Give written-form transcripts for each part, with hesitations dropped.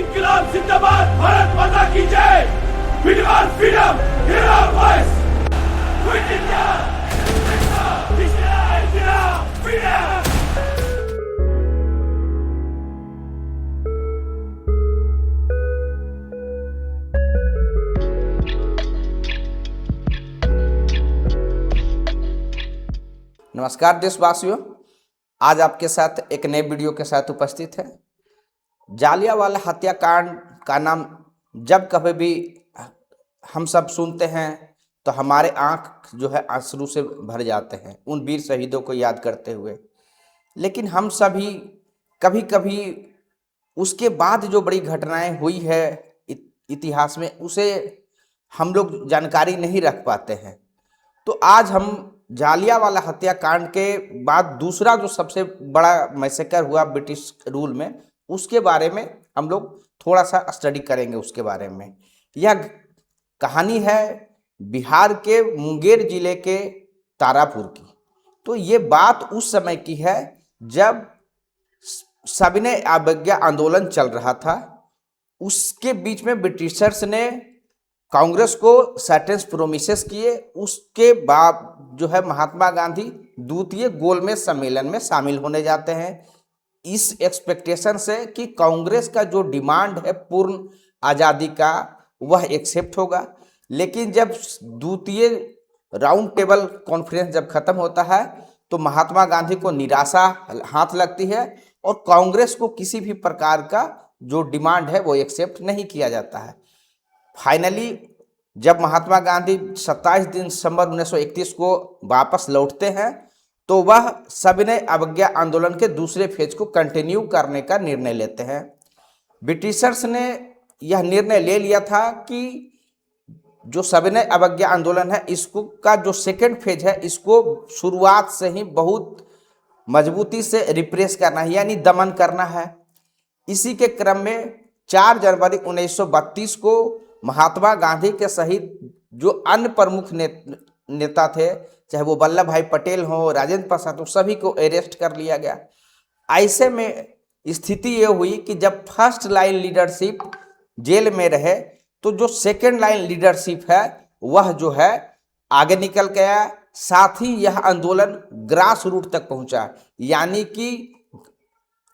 इंकलाब जिंदाबाद, भारत माता की जय। We want freedom, hear our voice. Quit India, India, freedom. नमस्कार देशवासियों, आज आपके साथ एक नए वीडियो के साथ उपस्थित है। जालियांवाला हत्याकांड का नाम जब कभी भी हम सब सुनते हैं तो हमारे आंख जो है आंसू से भर जाते हैं उन वीर शहीदों को याद करते हुए। लेकिन हम सभी कभी कभी उसके बाद जो बड़ी घटनाएं हुई है इतिहास में, उसे हम लोग जानकारी नहीं रख पाते हैं। तो आज हम जालियांवाला हत्याकांड के बाद दूसरा जो सबसे बड़ा मैसेकर हुआ ब्रिटिश रूल में, उसके बारे में हम लोग थोड़ा सा स्टडी करेंगे। उसके बारे में यह कहानी है बिहार के मुंगेर जिले के तारापुर की। तो ये बात उस समय की है जब सविनय अवज्ञा आंदोलन चल रहा था। उसके बीच में ब्रिटिशर्स ने कांग्रेस को सर्टेन प्रोमिसेस किए। उसके बाद जो है महात्मा गांधी द्वितीय गोलमेज सम्मेलन में शामिल होने जाते हैं इस एक्सपेक्टेशन से कि कांग्रेस का जो डिमांड है पूर्ण आज़ादी का, वह एक्सेप्ट होगा। लेकिन जब द्वितीय राउंड टेबल कॉन्फ्रेंस जब खत्म होता है तो महात्मा गांधी को निराशा हाथ लगती है और कांग्रेस को किसी भी प्रकार का जो डिमांड है वो एक्सेप्ट नहीं किया जाता है। फाइनली जब महात्मा गांधी 27 दिसंबर 1931 को वापस लौटते हैं तो वह सविनय अवज्ञा आंदोलन के दूसरे फेज को कंटिन्यू करने का निर्णय लेते हैं। ब्रिटिशर्स ने यह निर्णय ले लिया था कि जो सविनय अवज्ञा आंदोलन है, इसको का जो सेकेंड फेज है, इसको शुरुआत से ही बहुत मजबूती से रिप्रेस करना है, यानी दमन करना है। इसी के क्रम में 4 जनवरी 1932 को महात्मा गांधी के सहित जो अन्य प्रमुख नेता थे, चाहे वो वल्लभ भाई पटेल हो, राजेंद्र प्रसाद हो, सभी को अरेस्ट कर लिया गया। ऐसे में स्थिति ये हुई कि जब फर्स्ट लाइन लीडरशिप जेल में रहे तो जो सेकेंड लाइन लीडरशिप है वह जो है आगे निकल गया। साथ ही यह आंदोलन ग्रास रूट तक पहुंचा, यानी कि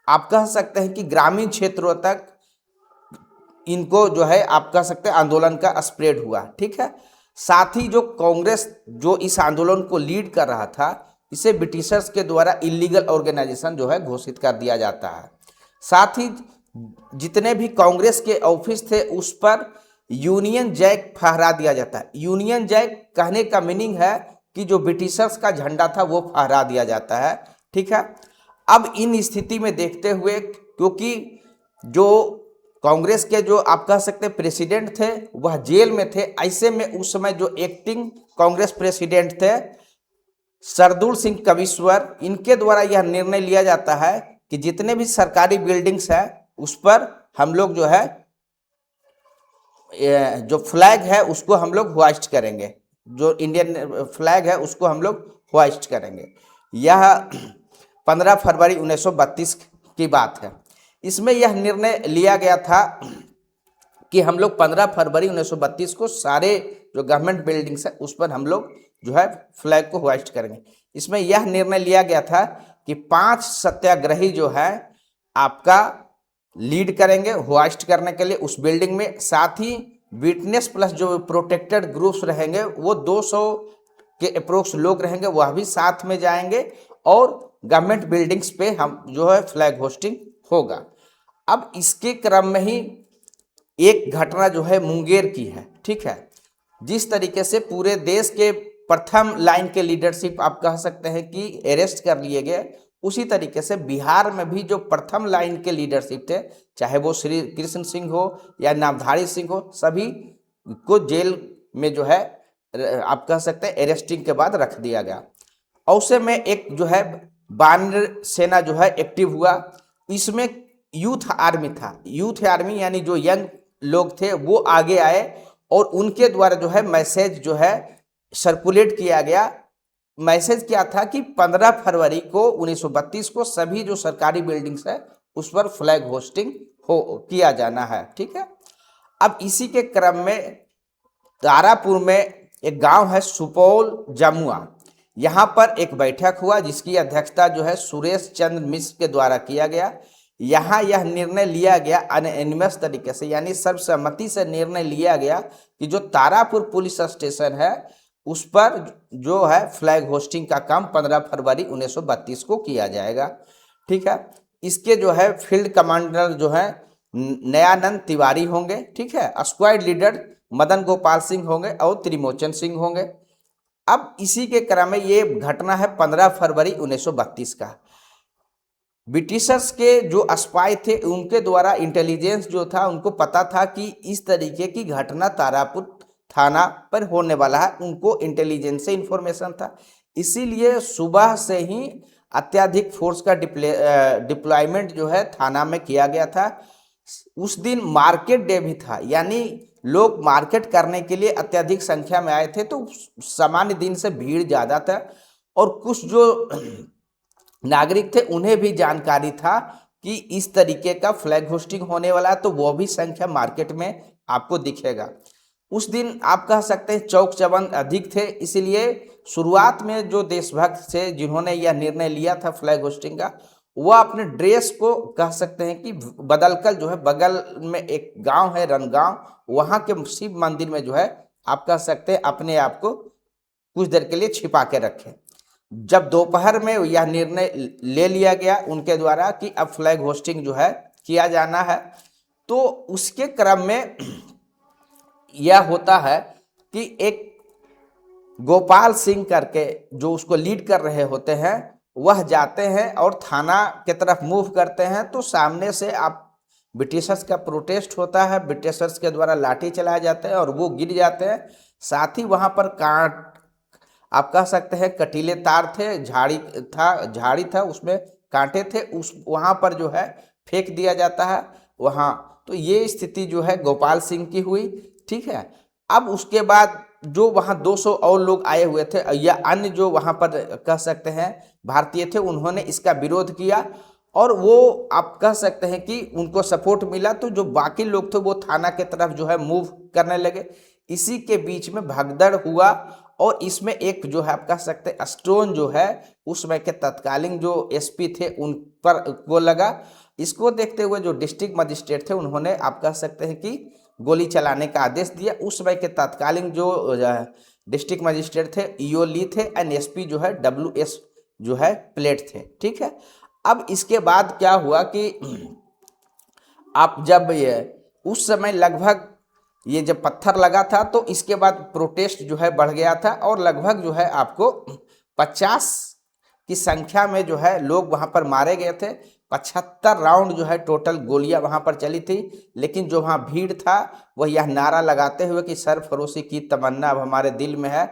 आप कह सकते हैं कि ग्रामीण क्षेत्रों तक इनको जो है आप कह सकते हैं आंदोलन का स्प्रेड हुआ। ठीक है। साथ ही जो कांग्रेस जो इस आंदोलन को लीड कर रहा था, इसे ब्रिटिशर्स के द्वारा इलीगल ऑर्गेनाइजेशन जो है घोषित कर दिया जाता है। साथ ही जितने भी कांग्रेस के ऑफिस थे उस पर यूनियन जैक फहरा दिया जाता है। यूनियन जैक कहने का मीनिंग है कि जो ब्रिटिशर्स का झंडा था वो फहरा दिया जाता है। ठीक है। अब इन स्थिति में देखते हुए, क्योंकि जो कांग्रेस के जो आप कह सकते प्रेसिडेंट थे वह जेल में थे, ऐसे में उस समय जो एक्टिंग कांग्रेस प्रेसिडेंट थे सरदुल सिंह कविश्वर, इनके द्वारा यह निर्णय लिया जाता है कि जितने भी सरकारी बिल्डिंग्स है उस पर हम लोग जो है जो फ्लैग है उसको हम लोग होइस्ट करेंगे, जो इंडियन फ्लैग है उसको हम लोग होइस्ट करेंगे। यह 15 फरवरी 1932 की बात है। इसमें यह निर्णय लिया गया था कि हम लोग 15 फरवरी 1932 को सारे जो गवर्नमेंट बिल्डिंग्स है उस पर हम लोग जो है फ्लैग को होइस्ट करेंगे। इसमें यह निर्णय लिया गया था कि 5 सत्याग्रही जो है आपका लीड करेंगे होइस्ट करने के लिए उस बिल्डिंग में। साथ ही विटनेस प्लस जो प्रोटेक्टेड ग्रुप्स रहेंगे वो 200 के अप्रोक्स लोग रहेंगे, वह भी साथ में जाएंगे और गवर्नमेंट बिल्डिंग्स पे हम जो है फ्लैग होस्टिंग होगा। अब इसके क्रम में ही एक घटना जो है मुंगेर की है। ठीक है। जिस तरीके से पूरे देश के प्रथम लाइन के लीडरशिप आप कह सकते हैं कि अरेस्ट कर लिए गए, उसी तरीके से बिहार में भी जो प्रथम लाइन के लीडरशिप थे, चाहे वो श्री कृष्ण सिंह हो या नामधारी सिंह हो, सभी को जेल में जो है आप कह सकते हैं अरेस्टिंग के बाद रख दिया गया। औसे में एक जो है वानर सेना जो है एक्टिव हुआ। इसमें यूथ आर्मी था। यूथ आर्मी यानी जो यंग लोग थे वो आगे आए और उनके द्वारा जो है मैसेज जो है सर्कुलेट किया गया। मैसेज क्या था कि 15 फरवरी को 1932 को सभी जो सरकारी बिल्डिंग्स है उस पर फ्लैग होस्टिंग हो किया जाना है। ठीक है, अब इसी के क्रम में तारापुर में एक गांव है सुपौल जमुआ, यहाँ पर एक बैठक हुआ जिसकी अध्यक्षता जो है सुरेश चंद्र मिश्र के द्वारा किया गया। यहाँ यह निर्णय लिया गया अनएनिमस तरीके से, यानी सर्वसम्मति से निर्णय लिया गया कि जो तारापुर पुलिस स्टेशन है उस पर जो है फ्लैग होस्टिंग का काम 15 फरवरी 1932 को किया जाएगा। ठीक है, इसके जो है फील्ड कमांडर जो है नयानंद तिवारी होंगे। ठीक है, स्क्वाड लीडर मदन गोपाल सिंह होंगे और त्रिमोचन सिंह होंगे। अब इसी के क्रम में ये घटना है 15 फरवरी 1932 का। ब्रिटिशर्स के जो स्पाई थे उनके द्वारा इंटेलिजेंस जो था उनको पता था कि इस तरीके की घटना तारापुर थाना पर होने वाला है, उनको इंटेलिजेंस से इंफॉर्मेशन था। इसीलिए सुबह से ही अत्याधिक फोर्स का डिप्लॉयमेंट जो है थाना में किया गया था। उस दिन मार्केट डे भी था, यानी लोग मार्केट करने के लिए अत्यधिक संख्या में आए थे, तो सामान्य दिन से भीड़ ज़्यादा था। और कुछ जो नागरिक थे उन्हें भी जानकारी था कि इस तरीके का फ्लैग होस्टिंग होने वाला है, तो वो भी संख्या मार्केट में आपको दिखेगा। उस दिन आप कह सकते हैं चौक चबंद अधिक थे, इसलिए शुरुआत में जो देशभक्त थे जिन्होंने यह निर्णय लिया था फ्लैग होस्टिंग का, वह अपने ड्रेस को कह सकते हैं कि बदलकर जो है बगल में एक गांव है रनगांव, वहां के शिव मंदिर में जो है आप कह सकते हैं अपने आप को कुछ देर के लिए छिपा के रखें। जब दोपहर में यह निर्णय ले लिया गया उनके द्वारा कि अब फ्लैग होस्टिंग जो है किया जाना है, तो उसके क्रम में यह होता है कि एक गोपाल सिंह करके जो उसको लीड कर रहे होते हैं वह जाते हैं और थाना के तरफ मूव करते हैं। तो सामने से आप ब्रिटिशर्स का प्रोटेस्ट होता है, ब्रिटिशर्स के द्वारा लाठी चलाए जाते हैं और वो गिर जाते हैं। साथ ही वहाँ पर कांट आप कह सकते हैं कटीले तार थे, झाड़ी था उसमें कांटे थे, उस वहाँ पर जो है फेंक दिया जाता है वहाँ। तो ये स्थिति जो है गोपाल सिंह की हुई। ठीक है, अब उसके बाद जो वहाँ 200 और लोग आए हुए थे या अन्य जो वहाँ पर कह सकते हैं भारतीय थे, उन्होंने इसका विरोध किया और वो आप कह सकते हैं कि उनको सपोर्ट मिला। तो जो बाकी लोग थे वो थाना के तरफ जो है मूव करने लगे। इसी के बीच में भगदड़ हुआ और इसमें एक जो है आप कह सकते हैं स्टोन जो है उस समय के तत्कालीन जो एसपी थे उन पर वो लगा। इसको देखते हुए जो डिस्ट्रिक्ट मजिस्ट्रेट थे उन्होंने आप कह सकते हैं कि गोली चलाने का आदेश दिया। उस समय के तत्कालीन जो डिस्ट्रिक्ट मजिस्ट्रेट थे ईओ ली थे एंड एसपी जो है WS जो है प्लेट थे। ठीक है, अब इसके बाद क्या हुआ कि आप जब ये उस समय लगभग ये जब पत्थर लगा था तो इसके बाद प्रोटेस्ट जो है बढ़ गया था और लगभग जो है आपको 50 की संख्या में जो है लोग वहाँ पर मारे गए थे। 75 राउंड जो है टोटल गोलियां वहाँ पर चली थी। लेकिन जो वहाँ भीड़ था वह यह नारा लगाते हुए कि सरफरोशी की तमन्ना अब हमारे दिल में है,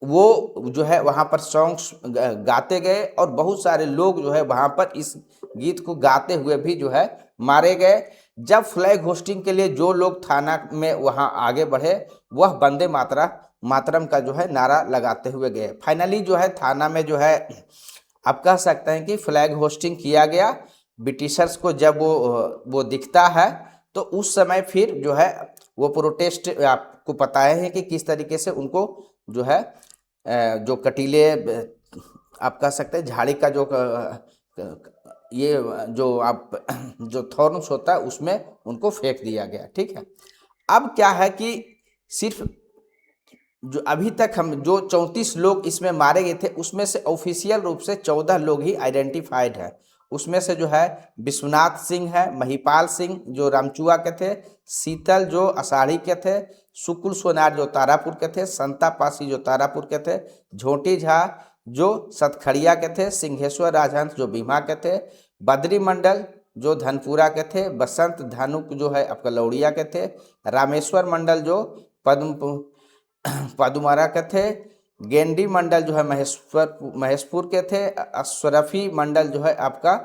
वो जो है वहाँ पर सॉन्ग्स गाते गए और बहुत सारे लोग जो है वहाँ पर इस गीत को गाते हुए भी जो है मारे गए। जब फ्लैग होस्टिंग के लिए जो लोग थाना में वहाँ आगे बढ़े वह वंदे मातरम का जो है नारा लगाते हुए गए। फाइनली जो है थाना में जो है आप कह सकते हैं कि फ्लैग होस्टिंग किया गया। ब्रिटिशर्स को जब वो दिखता है तो उस समय फिर जो है वो प्रोटेस्ट आपको पता है कि किस तरीके से उनको जो है जो कटीले आप कह सकते हैं झाड़ी का जो ये जो आप जो थॉर्न्स होता है उसमें उनको फेंक दिया गया। ठीक है, अब क्या है कि सिर्फ जो अभी तक हम जो 34 लोग इसमें मारे गए थे उसमें से ऑफिशियल रूप से 14 लोग ही आइडेंटिफाइड है। उसमें से जो है विश्वनाथ सिंह है, महिपाल सिंह जो रामचुआ के थे, शीतल जो अषाढ़ी के थे, शुक्ल सोनार जो तारापुर के थे, संता पासी जो तारापुर के थे, झोटी झा जो सतखड़िया के थे, सिंहेश्वर राजहंस जो बीमा के थे, बद्री मंडल जो धनपुरा के थे, बसंत धानुक जो है आपका लौड़िया के थे, रामेश्वर मंडल जो पदुमारा के थे, गेंडी मंडल जो है महेशपुर के थे, अशरफी मंडल जो है आपका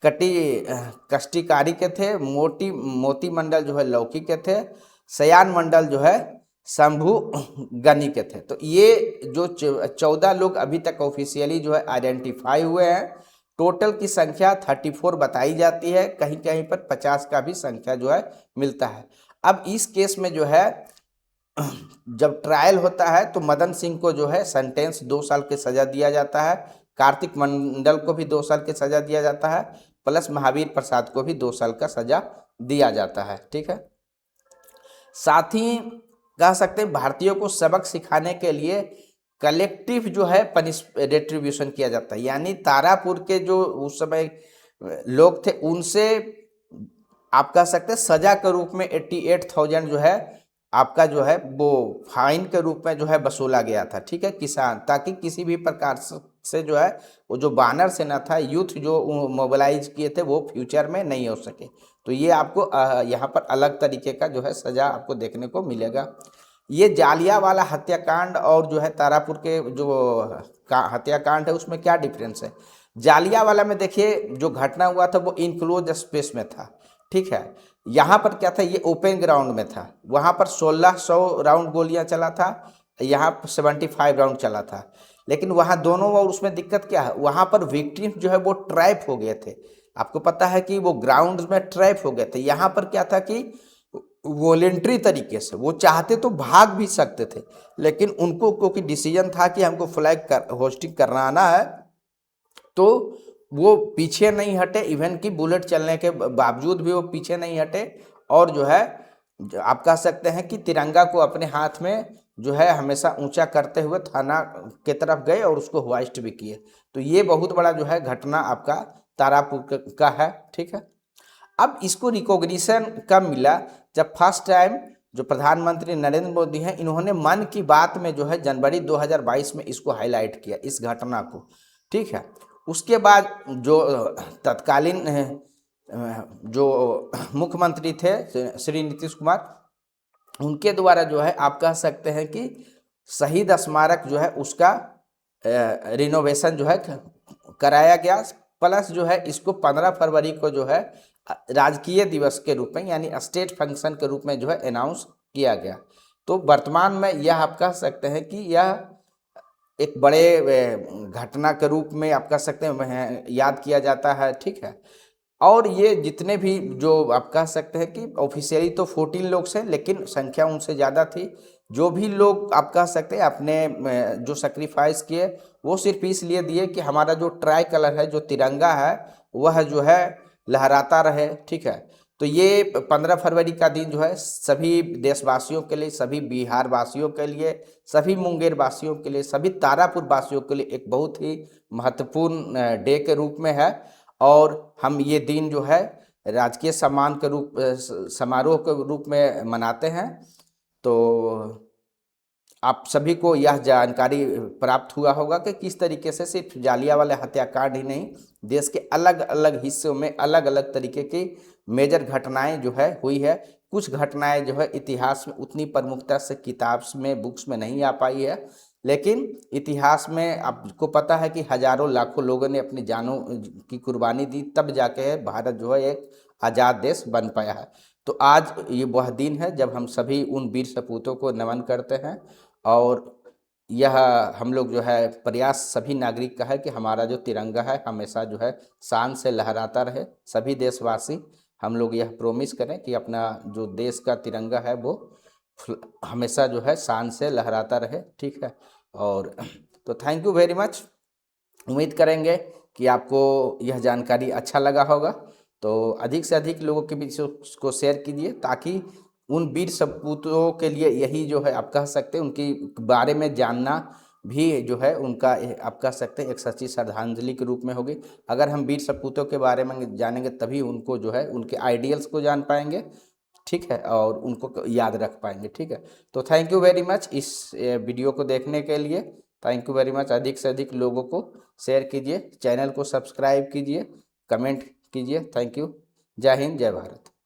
कष्टिकारी के थे, मोती मंडल जो है लौकी के थे, सयान मंडल जो है शंभू गनी के थे। तो ये जो 14 लोग अभी तक ऑफिशियली जो है आइडेंटिफाई हुए हैं टोटल की संख्या 34 बताई जाती है, कहीं कहीं पर 50 का भी संख्या जो है मिलता है। अब इस केस में जो है जब ट्रायल होता है तो मदन सिंह को जो है सेंटेंस 2 साल की सजा दिया जाता है, कार्तिक मंडल को भी 2 साल की सजा दिया जाता है, प्लस महावीर प्रसाद को भी 2 साल का सजा दिया जाता है। ठीक है, साथ ही कह सकते हैं भारतीयों को सबक सिखाने के लिए कलेक्टिव जो है रेट्रीब्यूशन किया जाता है, यानी तारापुर के जो उस समय लोग थे उनसे आप कह सकते हैं सजा के रूप में 88,000 जो है आपका जो है वो फाइन के रूप में जो है वसूला गया था। ठीक है, किसान, ताकि किसी भी प्रकार से जो है वो जो बानर सेना था, यूथ जो मोबिलाइज किए थे, वो फ्यूचर में नहीं हो सके। तो ये आपको यहाँ पर अलग तरीके का जो है सजा आपको देखने को मिलेगा। ये जालियांवाला हत्याकांड और जो है तारापुर के जो हत्याकांड है उसमें क्या डिफरेंस है। जालियांवाला में देखिए जो घटना हुआ था वो इनक्लोज स्पेस में था। ठीक है, यहाँ पर क्या था, ये ओपन ग्राउंड में था, वहाँ पर 1600 राउंड गोलियां चला था, यहाँ पर 75 राउंड चला था। लेकिन वहाँ दोनों, और उसमें दिक्कत क्या है, वहाँ पर विक्टिम जो है वो ट्रैप हो गए थे। आपको पता है कि वो ग्राउंड में ट्रैप हो गए थे। यहाँ पर क्या था कि वॉलेंट्री तरीके से वो चाहते तो भाग भी सकते थे, लेकिन उनको क्योंकि डिसीजन था कि हमको फ्लैग होस्टिंग कराना है, तो वो पीछे नहीं हटे। इवन की बुलेट चलने के बावजूद भी वो पीछे नहीं हटे, और जो है आप कह सकते हैं कि तिरंगा को अपने हाथ में जो है हमेशा ऊंचा करते हुए थाना के तरफ गए और उसको होइस्ट भी किए। तो ये बहुत बड़ा जो है घटना आपका तारापुर का है। ठीक है, अब इसको रिकॉग्निशन कब मिला, जब फर्स्ट टाइम जो प्रधानमंत्री नरेंद्र मोदी हैं, इन्होंने मन की बात में जो है जनवरी 2022 में इसको हाईलाइट किया, इस घटना को। ठीक है, उसके बाद जो तत्कालीन जो मुख्यमंत्री थे श्री नीतीश कुमार, उनके द्वारा जो है आप कह सकते हैं कि शहीद स्मारक जो है उसका रिनोवेशन जो है कराया गया, प्लस जो है इसको 15 फरवरी को जो है राजकीय दिवस के रूप में, यानी स्टेट फंक्शन के रूप में जो है अनाउंस किया गया। तो वर्तमान में यह आप कह सकते हैं कि यह एक बड़े घटना के रूप में आप कह सकते हैं याद किया जाता है। ठीक है, और ये जितने भी जो आप कह सकते हैं कि ऑफिशियली तो 14 लोग से, लेकिन संख्या उनसे ज़्यादा थी। जो भी लोग आप कह सकते हैं अपने जो सेक्रीफाइस किए, वो सिर्फ इसलिए दिए कि हमारा जो ट्राई कलर है, जो तिरंगा है, वह जो है लहराता रहे। ठीक है, तो ये 15 फरवरी का दिन जो है सभी देशवासियों के लिए, सभी बिहार वासियों के लिए, सभी मुंगेर वासियों के लिए, सभी तारापुर वासियों के लिए एक बहुत ही महत्वपूर्ण डे के रूप में है। और हम ये दिन जो है राजकीय सम्मान के रूप समारोह के रूप में मनाते हैं। तो आप सभी को यह जानकारी प्राप्त हुआ होगा कि किस तरीके से सिर्फ जालियांवाला हत्याकांड ही नहीं, देश के अलग अलग हिस्सों में अलग अलग तरीके की मेजर घटनाएं जो है हुई है। कुछ घटनाएं जो है इतिहास में उतनी प्रमुखता से किताब में, बुक्स में नहीं आ पाई है, लेकिन इतिहास में आपको पता है कि हजारों लाखों लोगों ने अपनी जानों की कुर्बानी दी, तब जाके भारत जो है एक आज़ाद देश बन पाया है। तो आज ये वह दिन है जब हम सभी उन वीर सपूतों को नमन करते हैं, और यह हम लोग जो है प्रयास सभी नागरिक का है कि हमारा जो तिरंगा है हमेशा जो है शान से लहराता रहे। सभी देशवासी हम लोग यह प्रोमिस करें कि अपना जो देश का तिरंगा है वो हमेशा जो है शान से लहराता रहे। ठीक है, और तो थैंक यू वेरी मच। उम्मीद करेंगे कि आपको यह जानकारी अच्छा लगा होगा। तो अधिक से अधिक लोगों के बीच उसको शेयर कीजिए, ताकि उन वीर सपूतों के लिए यही जो है आप कह सकते हैं उनके बारे में जानना भी जो है उनका आप कह सकते हैं एक सच्ची श्रद्धांजलि के रूप में होगी। अगर हम वीर सपूतों के बारे में जानेंगे तभी उनको जो है उनके आइडियल्स को जान पाएंगे। ठीक है, और उनको याद रख पाएंगे। ठीक है, तो थैंक यू वेरी मच इस वीडियो को देखने के लिए। Thank you very much. अधिक से अधिक लोगों को शेयर कीजिए, चैनल को सब्सक्राइब कीजिए, कमेंट कीजिए। Thank you. जय हिंद, जय भारत।